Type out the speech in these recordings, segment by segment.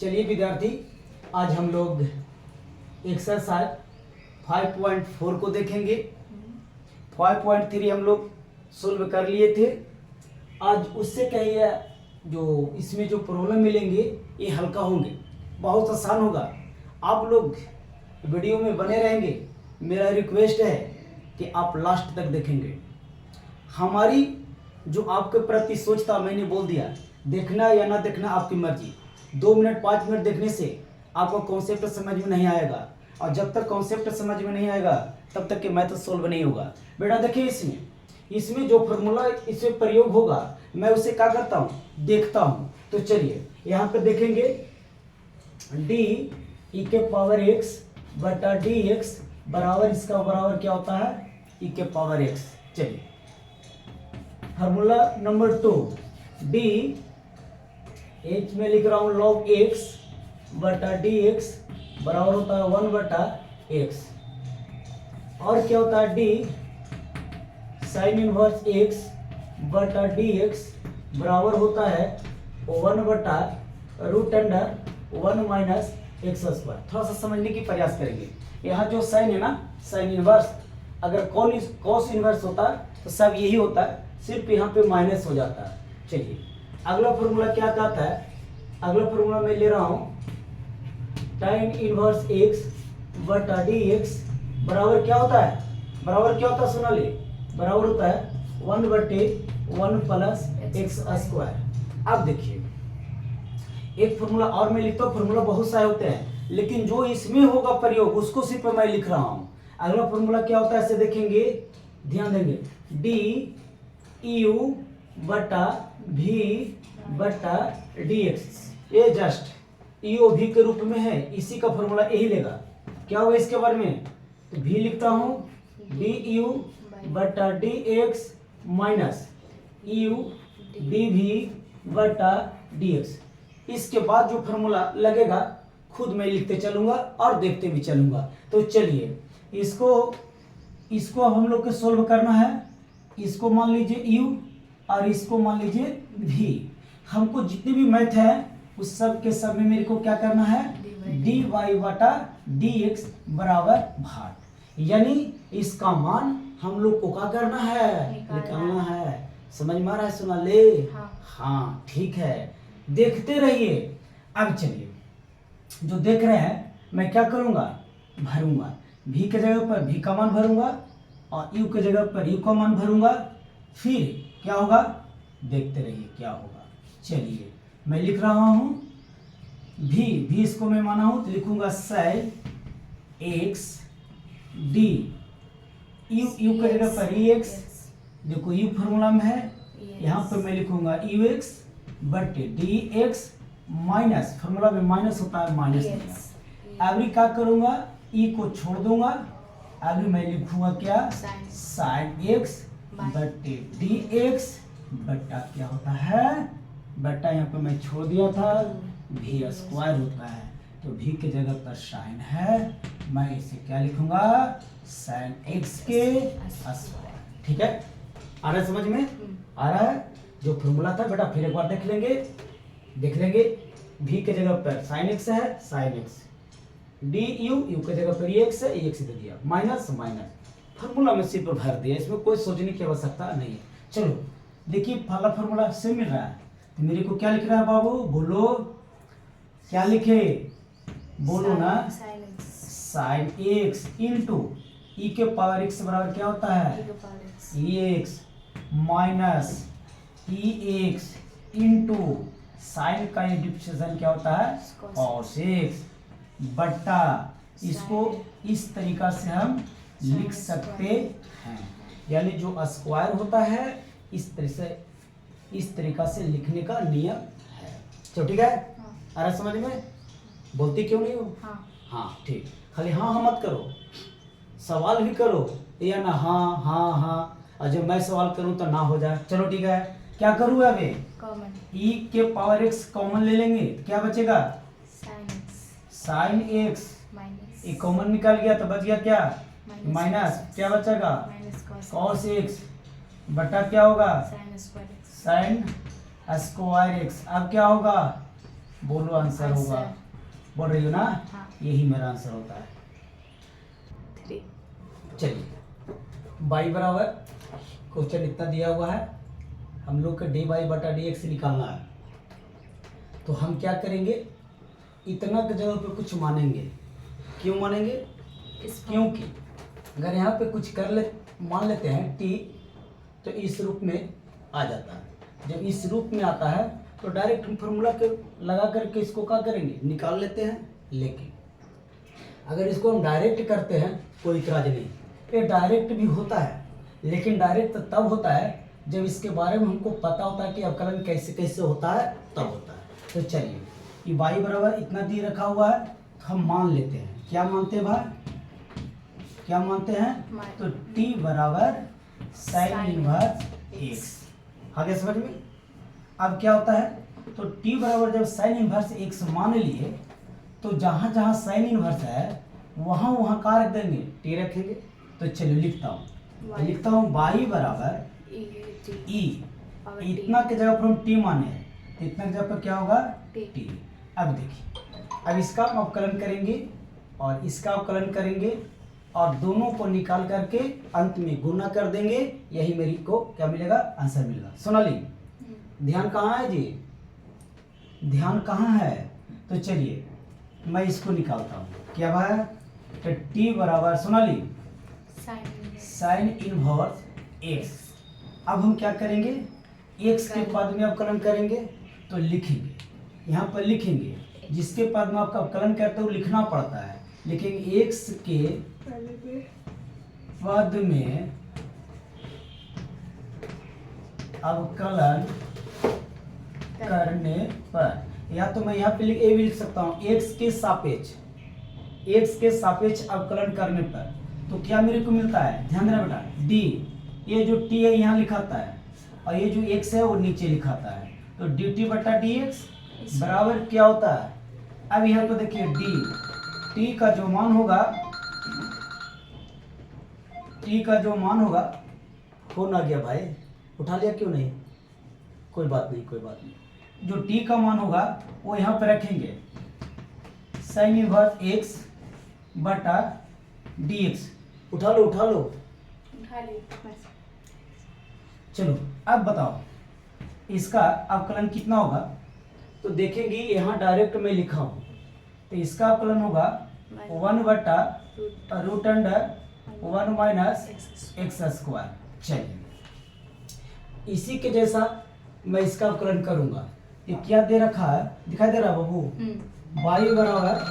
चलिए विद्यार्थी, आज हम लोग एक्सरसाइज 5.4 को देखेंगे। 5.3 हम लोग सोल्व कर लिए थे। आज उससे कहिए जो इसमें जो प्रॉब्लम मिलेंगे ये हल्का होंगे, बहुत आसान होगा। आप लोग वीडियो में बने रहेंगे। मेरा रिक्वेस्ट है कि आप लास्ट तक देखेंगे। हमारी जो आपके प्रति सोच था मैंने बोल दिया, देखना या ना देखना आपकी मर्जी। 2 मिनट 5 मिनट देखने से आपको कॉन्सेप्ट समझ में नहीं आएगा, और जब तक कॉन्सेप्ट समझ में नहीं आएगा तब तक कि मैथ सोल्व नहीं होगा। बेटा देखिए, इसमें जो फॉर्मूला इसमें प्रयोग होगा मैं उसे क्या करता हूँ, देखता हूँ। तो चलिए यहाँ पे देखेंगे, डी ई के पावर एक्स बटा डी एक्स बराबर, इसका बराबर क्या होता है, ई के पावर एक्स। चलिए फार्मूला नंबर 2, डी एच में लिख रहा हूँ लॉग एक्स बटा डी एक्स बराबर होता है 1 बटा एक्स, और क्या होता है डी साइन इनवर्स एक्स बटा डी एक्स बराबर होता है 1 बटा root under 1 minus X square. थोड़ा सा समझने की प्रयास करेंगे। यहाँ जो साइन है ना, साइन इनवर्स, अगर कॉस इनवर्स होता तो सब यही होता है, सिर्फ यहाँ पे माइनस हो जाता है। चलिए अगला फॉर्मूला क्या कहता है, अगला फॉर्मूला मैं ले रहा हूँ tan इनवर्स एक्स बटा डी एक्स बराबर क्या होता है, बराबर क्या होता है सोनाली, बराबर होता है 1 बटे 1 प्लस एक्स स्क्वायर। अब देखिए एक फॉर्मूला और मैं लिखता हूँ, फॉर्मूला बहुत सारे होते हैं लेकिन जो इसमें होगा प्रयोग उसको सिर्फ मैं लिख रहा हूँ। अगला फॉर्मूला क्या होता है ऐसे देखेंगे, ध्यान देंगे, डी यू बटा भी बटा डी एक्स, ये जस्ट यू भी के रूप में है, इसी का फॉर्मूला यही लेगा। क्या होगा इसके बारे में, तो भी लिखता हूँ डी यू बटा D x minus U D भी बटा डी एक्स। इसके बाद जो फॉर्मूला लगेगा खुद मैं लिखते चलूंगा और देखते भी चलूंगा। तो चलिए इसको हम लोग को सोल्व करना है। इसको मान लीजिए u और इसको मान लीजिए v। हमको जितने भी मैथ है उस सब के सब में मेरे को क्या करना है, dy बटा dx बराबर भाग, यानी इसका मान हम लोग को क्या करना है, निकालना है। समझ में आ रहा है सुना ले? हाँ ठीक है, देखते रहिए। अब चलिए जो देख रहे हैं मैं क्या करूंगा, भरूंगा, v के जगह पर v का मान भरूंगा और u के जगह पर u का मान भरूंगा, फिर क्या होगा देखते रहिए क्या होगा। चलिए मैं लिख रहा हूं v इसको मैं माना हूं तो लिखूंगा साइन x d, u के जगह पर ex, देखो u फॉर्मूला में है, यहाँ पर मैं लिखूंगा ux बटे dx माइनस, फॉर्मूला में माइनस होता है, माइनस अभी क्या करूंगा, e को छोड़ दूंगा, अभी मैं लिखूंगा क्या, साइन एक्स बटे डी एक्स बटा क्या होता है, बटा यहाँ पे मैं छोड़ दिया था भी स्क्वायर होता है, तो भी के जगह पर साइन है, मैं इसे क्या लिखूंगा, साइन एक्स के स्क्वायर। ठीक है, आ रहा है समझ में, आ रहा है। जो फॉर्मूला था बेटा फिर एक बार देख लेंगे। भी के जगह पर साइन एक्स है, साइन एक्स, डी यू के जगह पर एक्स है, एक्स दे दिया, माइनस फार्मूला में सिर्फ भर दिया, इसमें कोई सोचने की आवश्यकता नहीं है। चलो देखिए पहला फार्मूला से मिल रहा है, तो मेरे को क्या लिख रहा है बाबू, बोलो क्या लिखे, बोलो ना, साइन एक्स इंटू ई के पावर एक्स बराबर क्या होता है, ई एक्स माइनस ई एक्स इंटू साइन का डिफ्रेंशिएशन क्या होता है, कॉस एक्स बटा, इसको इस तरीका से हम लिख सकते हैं, यानी जो स्क्वायर होता है इस तरीका से लिखने का नियम है। चलो ठीक है, आ रहा समझ में, बोलती क्यों नहीं हो? हाँ ठीक, खाली हाँ हाँ मत करो, सवाल भी करो या ना हाँ हाँ हाँ, और जब मैं सवाल करूं तो ना हो जाए। चलो ठीक है, क्या करूँ अभी, ई के पावर एक्स कॉमन ले लेंगे, क्या बचेगा, साइन एक्स, ये कॉमन निकल गया तो बच गया क्या, माइनस, क्या बचेगा, कॉस एक्स बटा क्या होगा, साइन स्क्वायर एक्स। अब क्या होगा, बोलो आंसर होगा। बोल रही हो ना? हाँ। यही मेरा आंसर होता है। 3। चलिए, बाई बराबर क्वेश्चन इतना दिया हुआ है, हम लोग का डी वाई बटा डी एक्स निकालना है। तो हम क्या करेंगे, इतना की जगह पे कुछ मानेंगे। क्यों मानेंगे? क्योंकि अगर यहाँ पे कुछ मान लेते हैं टी, तो इस रूप में आ जाता है। जब इस रूप में आता है तो डायरेक्ट हम फॉर्मूला के लगा करके इसको क्या करेंगे, निकाल लेते हैं। लेकिन अगर इसको हम डायरेक्ट करते हैं कोई इतराज नहीं, ये डायरेक्ट भी होता है, लेकिन डायरेक्ट तब होता है जब इसके बारे में हमको पता होता है कि अवकलन कैसे कैसे होता है, तब होता है। तो चलिए, ये y बराबर इतना दी रखा हुआ है, तो हम मान लेते हैं। क्या मानते हैं भाई? क्या मानते हैं? तो t बराबर साइन इनवर्स x। आगे समझ में? अब क्या होता है, तो t बराबर जब साइन इनवर्स x मान लिए, तो जहां जहां साइन इनवर्स है वहां वहां का रख देंगे, t रखेंगे। तो चलिए लिखता हूँ, y बराबर e, इतना के जगह पर हम t माने हैं, तो इतना के जगह पर क्या होगा, t। अब देखिए, अब इसका हम अवकलन करेंगे और इसका अवकलन करेंगे और दोनों को निकाल करके अंत में गुना कर देंगे, यही मेरी को क्या मिलेगा, आंसर मिलेगा। सोनाली, ध्यान कहाँ है जी? ध्यान कहाँ है? तो चलिए मैं इसको निकालता हूँ। क्या भाई? तो t बराबर सोनाली साइन इनवर्स x। अब हम क्या करेंगे, x के पद में अवकलन करेंगे, तो लिखेंगे, यहाँ पर लिखेंगे। जिसके पद में आपका अवकलन करते हो लिखना पड़ता है, लेकिन x के पद में अवकलन करने पर, या तो मैं यहाँ पे ए भी लिख सकता हूँ, x के सापेक्ष अवकलन करने पर, तो क्या मेरे को मिलता है, ध्यान देना बेटा, d, ये जो t है यहाँ लिखाता है और ये जो x है वो नीचे लिखाता है। तो dt बटा dx बराबर क्या होता है, अब यहाँ पे देखिए t का जो मान होगा, फोन आ गया भाई, उठा लिया क्यों नहीं? कोई बात नहीं। जो t का मान होगा वो यहाँ पे रखेंगे, साइन इनवर्स x बटा dx। उठा लो। चलो अब बताओ इसका अवकलन कितना होगा। तो देखेंगे यहाँ डायरेक्ट में लिखा हूँ, तो इसका अवकलन होगा 1 बटा root under 1 minus X square. चलिए, इसी के जैसा मैं इसका अवकलन करूंगा। ये क्या दे रखा है, दिखाई दे रहा है बाबू? y बराबर,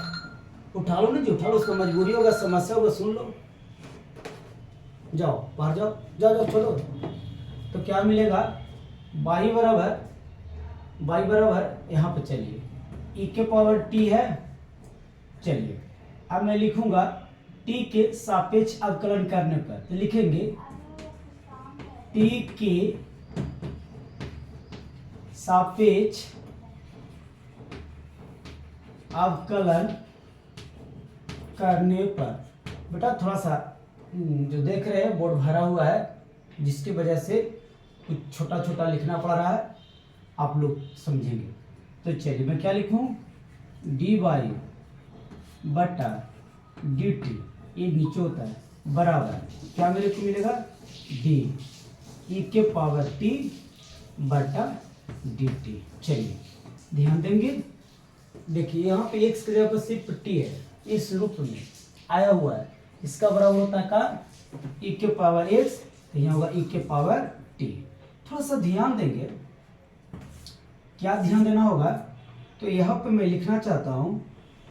उठा लो ना जी, उठा लो, उसको मजबूरी होगा, समस्या होगा, सुन लो। जाओ बाहर जाओ, छोड़ो। तो क्या मिलेगा, y बराबर यहाँ पे चलिए e के पावर t है। चलिए अब मैं लिखूंगा t के सापेक्ष अवकलन करने पर, तो लिखेंगे t के सापेक्ष अवकलन करने पर। बेटा थोड़ा सा जो देख रहे हैं बोर्ड भरा हुआ है, जिसकी वजह से कुछ छोटा छोटा लिखना पड़ रहा है, आप लोग समझेंगे। तो चलिए मैं क्या लिखूं, dy बटा dt, ये नीचे होता है, बराबर क्या मेरे को मिलेगा, d e के पावर t बटा dt। चलिए ध्यान देंगे, देखिए यहाँ पे x की जगह पर सिर्फ t है, इस रूप में आया हुआ है, इसका बराबर होता है का e के पावर x, तो यहाँ होगा e के पावर t। थोड़ा सा ध्यान देंगे, क्या ध्यान देना होगा, तो यहाँ पे मैं लिखना चाहता हूँ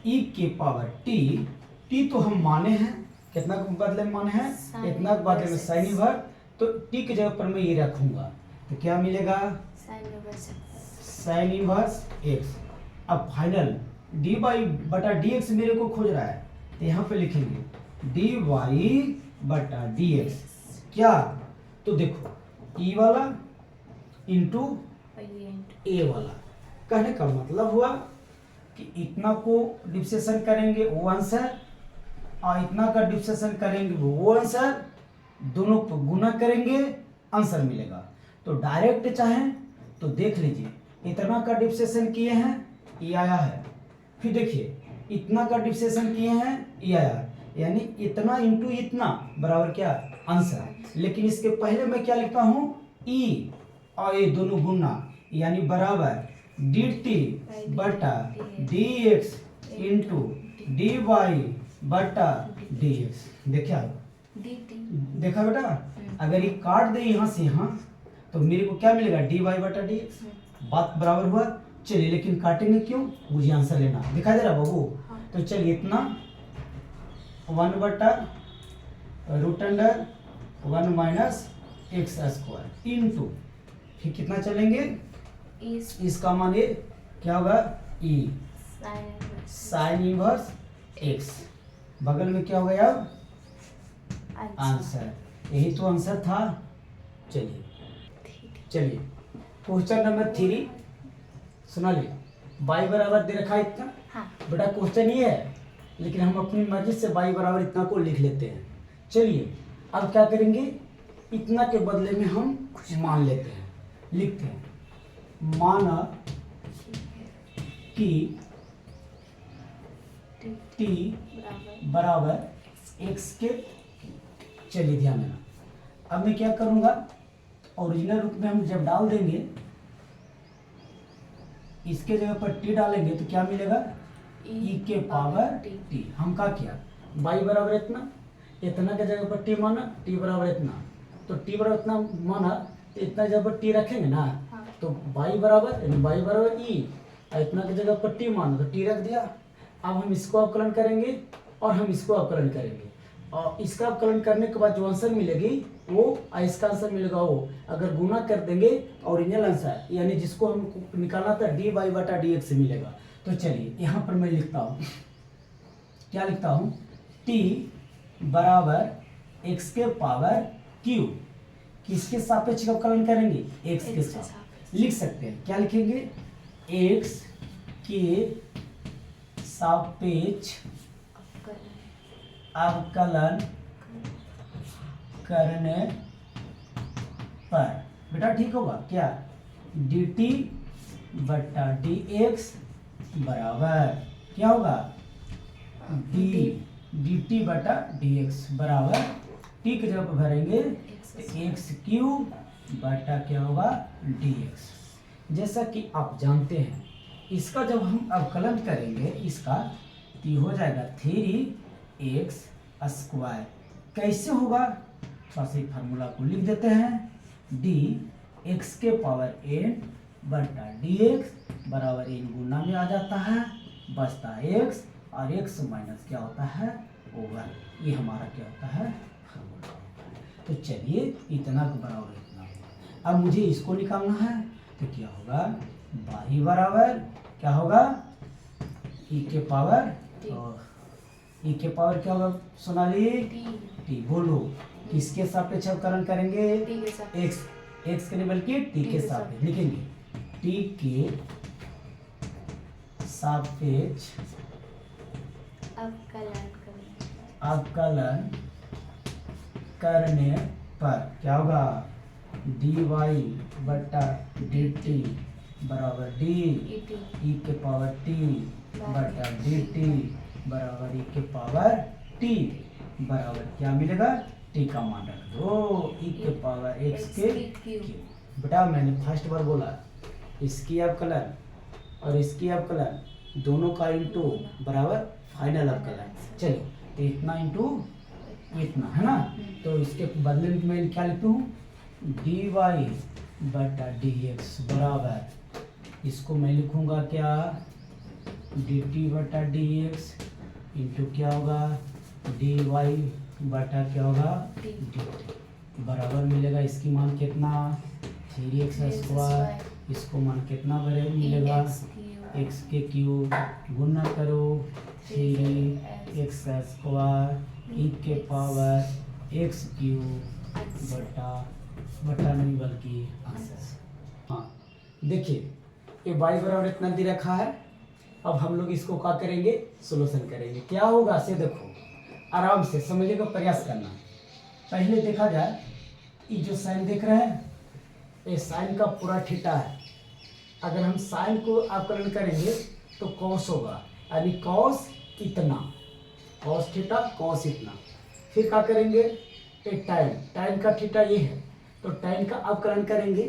e के पावर t तो हम माने हैं, कितना के बदले में माने हैं, इतना के बदले में साइन इनवर्स, तो t की जगह पर मैं ये रखूंगा, तो क्या मिलेगा, साइन इनवर्स x। अब फाइनल dy बटा dx मेरे को खोज रहा है, तो यहाँ पे लिखेंगे dy बटा dx। क्या, तो देखो e वाला इंटू a वाला, कहने का मतलब हुआ कि इतना को डिफरेंशिएशन करेंगे वो आंसर, और इतना का डिफरेंशिएशन करेंगे वो आंसर, दोनों को गुना करेंगे आंसर मिलेगा। तो डायरेक्ट चाहें तो देख लीजिए, इतना का डिफरेंशिएशन किए हैं ये आया है। फिर देखिए इतना का डिफरेंशिएशन किए हैं, ये आया, यानी इतना इंटू इतना बराबर क्या आंसर। लेकिन इसके पहले मैं क्या लिखता हूँ, ई और ये दोनों गुना, यानी बराबर डी टी बटा D X into D Y बटा डी एक्स। देखा देखा बेटा, अगर ये काट दे यहाँ से यहाँ तो मेरे को क्या मिलेगा, डी वाई बटा डी एक्स। बात बराबर हुआ। चलिए लेकिन काटेंगे क्यों, मुझे आंसर लेना, दिखाई दे रहा बाबू। तो चलिए इतना 1 बटा root under 1 minus X square into, फिर कितना चलेंगे, इसका मान ये क्या होगा, ई साइन इनवर्स एक्स, बगल में क्या हो गया अब आंसर। यही तो आंसर था। चलिए चलिए क्वेश्चन नंबर 3 सुना लिया। बाई बराबर दे रखा है इतना। हाँ। बेटा क्वेश्चन ये है, लेकिन हम अपनी मर्जी से बाई बराबर इतना को लिख लेते हैं। चलिए अब क्या करेंगे, इतना के बदले में हम मान लेते हैं, लिखते हैं माना कि t बराबर x के। चलिए ध्यान देना, अब मैं क्या करूंगा, ओरिजिनल रूप में हम जब डाल देंगे, इसके जगह पर t डालेंगे तो क्या मिलेगा, e के पावर t। हम क्या किया, y बराबर इतना, इतना के जगह पर t माना, t बराबर इतना, तो t बराबर इतना माना तो इतना जगह पर t रखेंगे ना, तो y बराबर e, और इतना की जगह पर t माना तो t रख दिया। अब हम इसको अवकलन करेंगे और हम इसको अवकलन करेंगे, और इसका अवकलन करने के बाद जो आंसर मिलेगी वो, और इसका आंसर मिलेगा वो, अगर गुना कर देंगे ओरिजिनल आंसर, यानी जिसको हमको निकालना था डी वाई बटा डी एक्स मिलेगा। तो चलिए यहाँ पर मैं लिखता हूँ, क्या लिखता हूँ, t बराबर x के पावर q, किसके सापेक्ष अवकलन करेंगे, x के साथ। लिख सकते हैं, क्या लिखेंगे, x के सापेक्ष अवकलन करने पर, बेटा ठीक होगा क्या, dt बटा dx बराबर क्या होगा, dt बटा dx बराबर t की जगह पर भरेंगे एक्स क्यूब बटा क्या होगा dx। जैसा कि आप जानते हैं, इसका जब हम अवकलन करेंगे इसका, तो हो जाएगा 3x स्क्वायर। कैसे होगा, थोड़ा सा फार्मूला को लिख देते हैं, डी एक्स के पावर n बटा डी एक्स बराबर n गुना में आ जाता है, बचता है x, और x माइनस क्या होता है ओवर, ये हमारा क्या होता है फार्मूला होता है। तो चलिए इतना के बराबर इतना होगा। अब मुझे इसको निकालना है, तो क्या होगा, बाई बराबर क्या होगा, ई के पावर, और ई के पावर क्या होगा सोनाली, टी। बोलो किसके सापेक्ष अवकलन करेंगे, एक्स के नहीं बल्कि टी के सापेक्ष लिखेंगे, टी के सापेक्ष अवकलन करने पर क्या होगा, डी वाई बटा डी टी बराबर डी ई के पावर टी बटा डी टी बराबर ई के पावर टी बराबर क्या मिलेगा, टी का मान रख दो, ई के पावर एक्स के क्यूब। बेटा मैंने फर्स्ट बार बोला, इसकी अवकलन और इसकी अवकलन दोनों का इंटू बराबर फाइनल अवकलन। चलिए तो इतना इंटू इतना है ना, तो इसके बदले में मैं क्या लिखता हूँ, डी वाई बटा डी एक्स बराबर, इसको मैं लिखूंगा क्या, डी टी बटा डी एक्स इंटू क्या होगा, डी वाई बटा क्या होगा डी टी बराबर मिलेगा, इसकी मान कितना 3x स्क्वायर, इसको मान कितना बराबर मिलेगा, x के क्यूब गुना करो 3x स्क्वायर ई के पावर x क्यूब बटा नहीं बल्कि आंसर। हाँ देखिए ये y बराबर इतना दे रखा है। अब हम लोग इसको क्या करेंगे, सोल्यूशन करेंगे। क्या होगा से देखो, आराम से समझने का प्रयास करना। पहले देखा जाए, ये जो साइन देख रहे हैं, ये साइन का पूरा थीटा है, अगर हम साइन को अवकलन करेंगे तो कॉस होगा, यानी कॉस इतना, कॉस थीटा कॉस इतना। फिर क्या करेंगे, एक टाइन, टाइन का थीटा ये है, तो टाइन का अवकलन करेंगे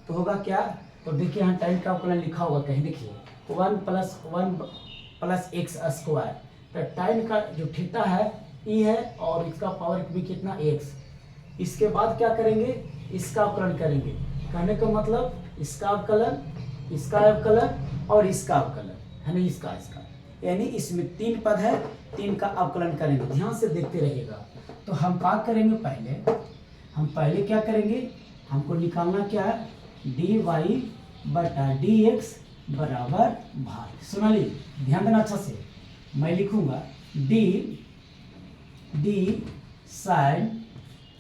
तो होगा क्या, तो देखिए यहाँ टाइन का अवकलन लिखा होगा कहीं, देखिए 1 + 1 + x स्क्वायर, तो टाइन का जो थीटा है ई है और इसका पावर भी कितना x। इसके बाद क्या करेंगे, इसका अवकलन करेंगे, कहने का मतलब इसका अवकलन, इसका अवकलन और इसका अवकलन है ना, इसका इसका, यानी इसमें 3 पद है, 3 का अवकलन करेंगे, ध्यान से देखते रहिएगा। तो हम क्या करेंगे, पहले क्या करेंगे, हमको निकालना क्या है, dy/dx बराबर भाग। सुनाली ध्यान देना अच्छा से, मैं लिखूंगा d साइन,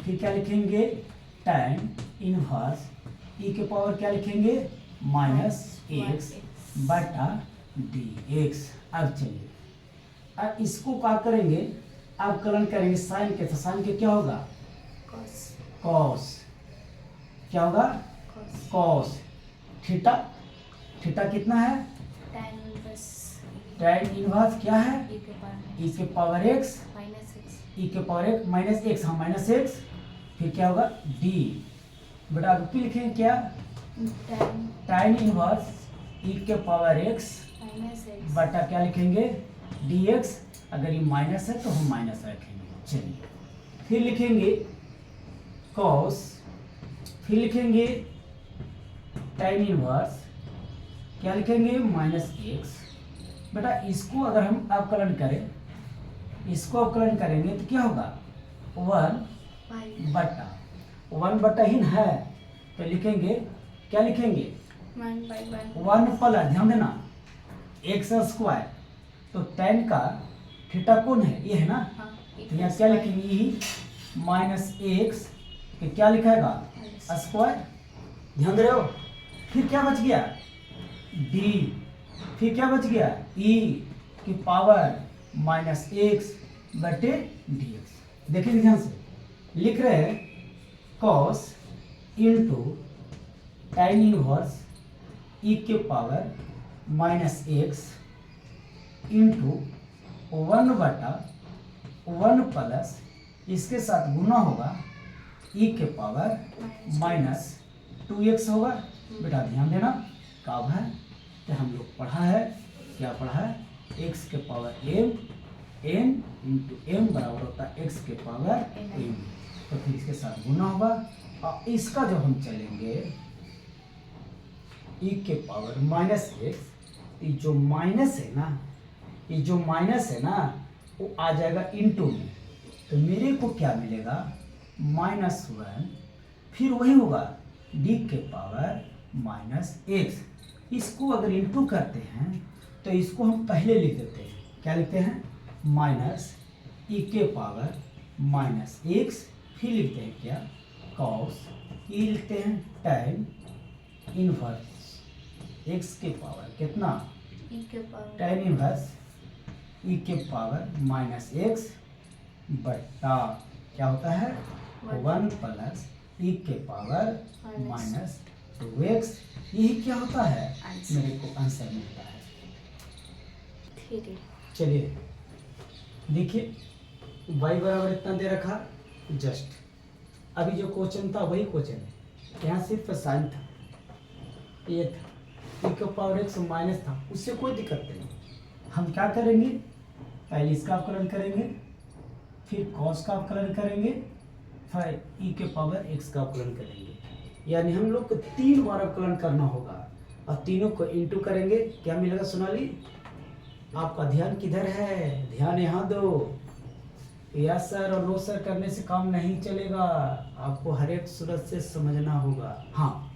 फिर क्या लिखेंगे tan इनवर्स e के पावर क्या लिखेंगे -x बटा dx। अब चलिए, अब इसको क्या करेंगे, अवकलन करेंगे साइन के, तो साइन के क्या होगा cos, क्या होगा cos, थीटा, थीटा कितना है tan इनवर्स क्या है e के पावर x, e के पावर x माइनस x, हाँ माइनस x, फिर क्या होगा d बटा, फिर लिखेंगे क्या tan इनवर्स e के पावर x बटा क्या लिखेंगे dx, अगर ये माइनस है तो हम माइनस रखेंगे। चलिए फिर लिखेंगे cos, फिर लिखेंगे tan इनवर्स क्या लिखेंगे -x बेटा, इसको अगर हम अवकलन करें, इसको अवकलन करेंगे तो क्या होगा 1 बटा ही है, तो लिखेंगे क्या लिखेंगे 1 प्लस, ध्यान देना x स्क्वायर, तो tan का थीटा कौन है, ये है ना, तो यहाँ क्या लिखेंगे ई -x, क्या लिखाएगा स्क्वायर, ध्यान दे रहे हो। फिर क्या बच गया d, फिर क्या बच गया e की पावर -x बटे dx। देखिए ध्यान से, लिख रहे हैं cos into tan inverse e के पावर -x इंटू 1 बटा 1 प्लस इसके साथ गुना होगा e के पावर -2x होगा। बेटा ध्यान देना, कब है कि हम लोग पढ़ा है, क्या पढ़ा है, x के पावर m इंटू m बराबर होता है x के पावर m, तो फिर इसके साथ गुना होगा, और इसका जो हम चलेंगे e के पावर -x, ये जो माइनस है ना, ये जो माइनस है ना वो आ जाएगा इंटू में, तो मेरे को क्या मिलेगा -1, फिर वही होगा d के पावर -x। इसको अगर इंटू करते हैं तो इसको हम पहले लिख देते हैं, क्या लिखते हैं -e के पावर -x, फिर लिखते हैं क्या cos, ये लिखते हैं tan इनवर्स x के पावर कितना tan इनवर्स e के पावर -x बटा क्या होता है 1 प्लस e के पावर -2x, यही क्या होता है, मेरे को आंसर मिलता है। चलिए देखिए y बराबर इतना दे रखा, जस्ट अभी जो क्वेश्चन था वही क्वेश्चन है, यहाँ सिर्फ साइन था, ये था e के पावर x माइनस था, उससे कोई दिक्कत नहीं। हम क्या करेंगे, पहले इसका अवकलन करेंगे, फिर cos का अवकलन करेंगे, फिर e के पावर x का अवकलन करेंगे, यानी हम लोग को 3 बार अवकलन करना होगा और तीनों को इंटू करेंगे। क्या मिलेगा सोनाली, आपका ध्यान किधर है, ध्यान यहाँ दो, यस सर और नो सर करने से काम नहीं चलेगा, आपको हर एक सूरत से समझना होगा। हाँ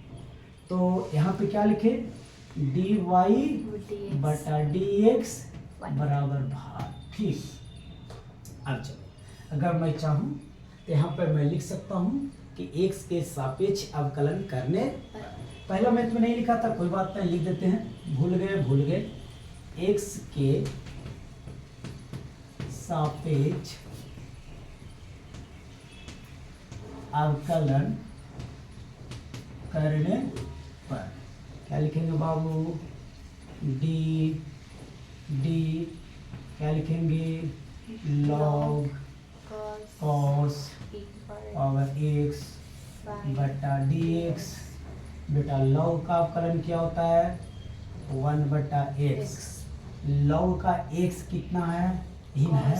तो यहाँ पे क्या लिखे dy बटा dx बराबर भाग, ठीक। अब चलो, अगर मैं चाहूँ तो यहाँ पर मैं लिख सकता हूँ कि x के सापेक्ष अवकलन करने, पहला मैथ में नहीं लिखा था, कोई बात नहीं, लिख देते हैं, भूल गए, x के सापेक्ष अवकलन करने पर क्या लिखेंगे बाबू, डी डी क्या लिखेंगे, लॉग कॉस पावर एक्स बटा डी एक्स। बेटा लॉग का अवकलन क्या होता है, 1/x। लॉग का x कितना है, इन है,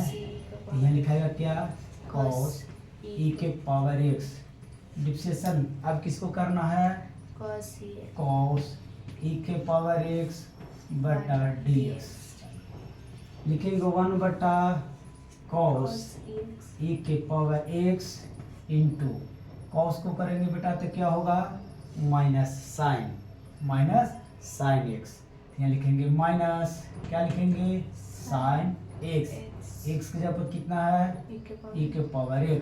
तो यहाँ लिखाएगा क्या, cos e के पावर x। डिफ्रेंशिएशन अब किसको करना है, cos e के पावर x बटा dx। लिखेंगे 1/cos e के पावर x इंटू cos को करेंगे बेटा तो क्या होगा, माइनस साइन x। यहाँ लिखेंगे माइनस, क्या लिखेंगे, साइन x। x की जगह पर कितना है, e के पावर x।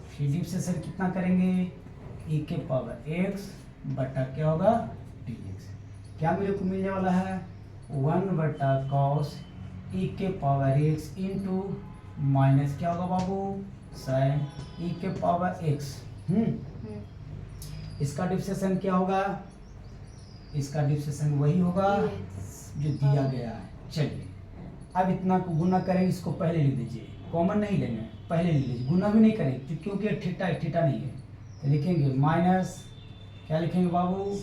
फिर डिफ्रेंशिएशन कितना करेंगे, e के पावर x बटा क्या होगा, dx। क्या मेरे को मिलने वाला है, 1/cos e के पावर x इंटू माइनस क्या होगा बाबू, साइन e के पावर x। इसका डिफ्रेंशिएशन क्या होगा, इसका डिफ्रेंशिएशन वही होगा जो दिया गया है। चलिए अब इतना को गुना करेंगे, इसको पहले लिख दीजिए, कॉमन नहीं लेंगे, पहले लिख लीजिए, गुना भी नहीं करेंगे क्योंकि थीटा नहीं है। तो लिखेंगे माइनस, क्या लिखेंगे बाबू,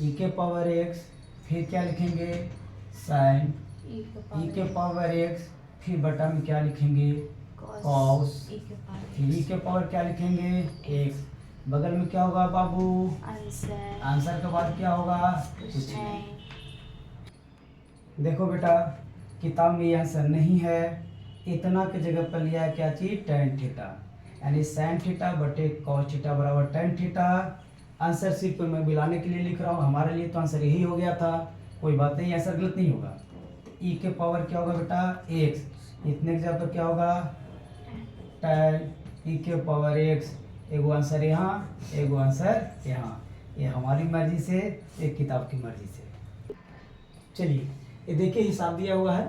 e के पावर x, फिर क्या लिखेंगे, साइन e के पावर x, फिर बटा में क्या लिखेंगे, cos, फिर e के पावर क्या लिखेंगे, x। बगल में क्या होगा बाबू, आंसर के बाद क्या होगा, कुछ नहीं। देखो बेटा किताब में ये आंसर नहीं है, इतना की जगह पर लिया है क्या चीज, tan थीटा, यानी sin थीटा बटे cos थीटा बराबर tan थीटा। आंसर शीट पे मैं मिलाने के लिए लिख रहा हूँ, हमारे लिए तो आंसर यही हो गया था, कोई बात नहीं, आंसर गलत नहीं होगा। e के पावर क्या होगा बेटा, x, इतने की जगह पर क्या होगा, tan e के पावर x। एगो आंसर यहाँ, एगो आंसर यहाँ, ये हमारी मर्जी से, एक किताब की मर्जी से। चलिए ये देखिए हिसाब दिया हुआ है,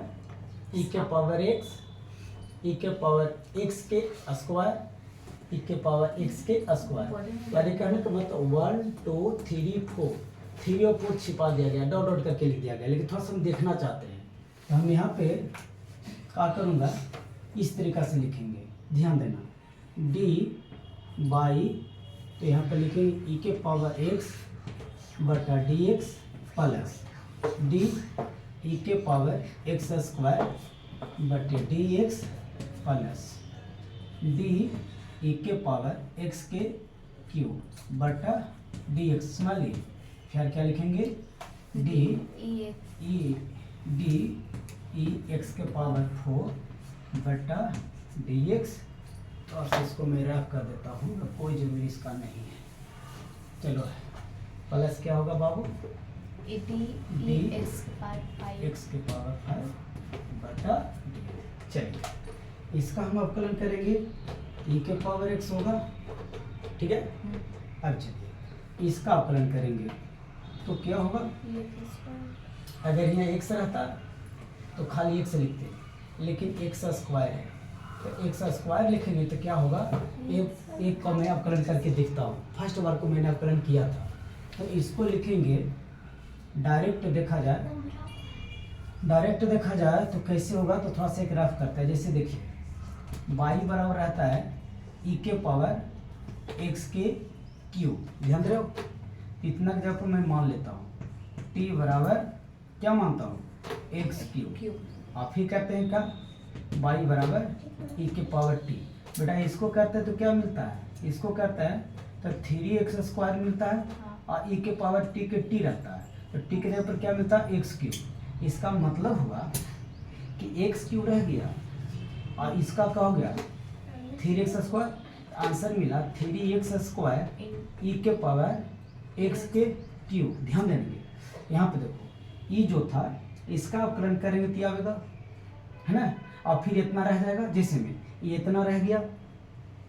e के पावर x, e के पावर x के स्क्वायर, e के पावर x के स्क्वायर। यानी कहने का मतलब 1 2 3 4, 3 और 4 छिपा दिया गया, डॉट डॉट करके लिख दिया गया, लेकिन थोड़ा सा हम देखना चाहते हैं तो हम यहाँ पे क्या करूँगा, इस तरीक़ा से लिखेंगे, ध्यान देना, d बाई, तो यहाँ पर लिखेंगे e के पावर x बटा dx प्लस d e के पावर x स्क्वायर बटे dx प्लस d e के पावर x के क्यूब बटा dx। समझ लीजिए, फिर क्या लिखेंगे, d e x के पावर 4 बटा dx। और इसको मैं रफ कर देता हूँ, कोई जरूरी इसका नहीं है। चलो प्लस क्या होगा बाबू, डी एक्स के पावर 5 बटा डी। चलिए इसका हम अवकलन करेंगे, e के पावर x होगा, ठीक है। अब चलिए इसका अवकलन करेंगे तो क्या होगा, अगर यहाँ x रहता तो खाली x लिखते, लेकिन x स्क्वायर है तो x स्क्वायर लिखेंगे तो क्या होगा, एक को मैं अवकलन करके देखता हूँ, फर्स्ट बार को मैंने अवकलन किया था, तो इसको लिखेंगे डायरेक्ट देखा जाए तो कैसे होगा, तो थोड़ा सा एक रफ करता है। जैसे देखिए y बराबर रहता है e के पावर x के क्यूब, ध्यान दे रहे हो, इतना जगह पर मैं मान लेता हूँ t बराबर क्या मानता हूँ, x क्यूब, और फिर कहते हैं क्या, y बराबर e के पावर t। बेटा इसको करते हैं तो क्या मिलता है, इसको करता है तो 3x स्क्वायर मिलता है, और e के पावर t के t रहता है, तो t के जगह पर क्या मिलता है, x क्यूब। इसका मतलब हुआ कि x क्यूब रह गया और इसका क्या हो गया, 3x स्क्वायर। आंसर मिला 3x स्क्वायर e के पावर x के क्यूब। ध्यान देंगे यहाँ पे देखो, e जो था इसका अवकलन करेंगे तो आवेगा, है ना, और फिर इतना रह जाएगा, जैसे में ये इतना रह गया,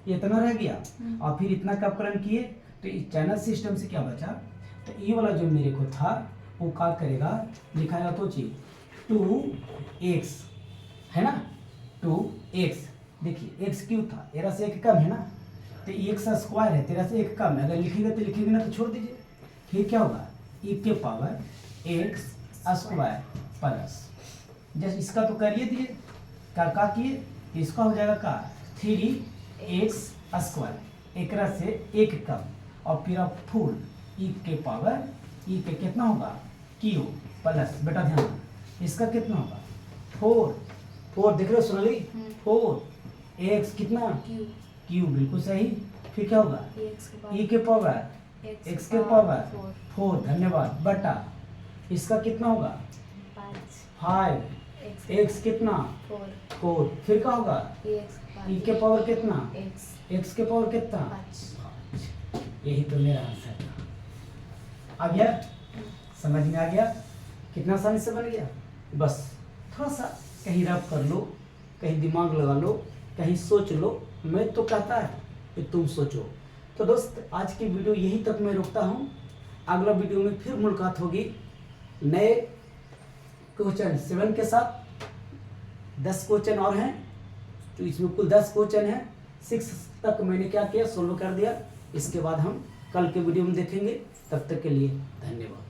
ये इतना रह गया, और फिर इतना का अवकलन किए तो इस चैनल सिस्टम से क्या बचा, तो ये वाला जो मेरे को था वो क्या करेगा, लिखाएगा तो चीज 2x, है ना, 2x। देखिए x क्यों था, तेरह से एक कम है ना, तो x स्क्वायर है, तेरह से एक कम है, अगर लिखेगा तो लिखेंगे ना तो छोड़ दीजिए। फिर क्या होगा, e के पावर एक्स स्क्वायर प्लस, जैसे इसका तो करिए दिए का किए, इसका हो जाएगा का 3x स्क्वायर, एक से एक कम और फिर अब फुल ई के पावर ई के कितना होगा क्यू प्लस, बेटा ध्यान इसका कितना होगा 4 देख रहे हो सोनाली, 4 एक्स कितना क्यू क्यू, बिल्कुल सही। फिर क्या होगा ई के पावर एक्स के पावर 4, धन्यवाद। बटा इसका कितना होगा 5 एक्स कितना 4, फिर क्या होगा ई के पावर कितना एक्स के पावर कितना 5। यही तो मेरा आंसर था। आ गया, समझ में आ गया, कितना आसानी से बन गया। बस थोड़ा सा कहीं रब कर लो, कहीं दिमाग लगा लो, कहीं सोच लो। मैं तो कहता है कि तुम सोचो। तो दोस्त आज की वीडियो यहीं तक मैं रोकता हूँ। अगला वीडियो में फिर मुलाकात होगी नए क्वेश्चन 7 के साथ। 10 क्वेश्चन और हैं, तो इसमें कुल 10 क्वेश्चन हैं। 6 तक मैंने क्या किया, सोल्व कर दिया। इसके बाद हम कल के वीडियो में देखेंगे। तब तक के लिए धन्यवाद।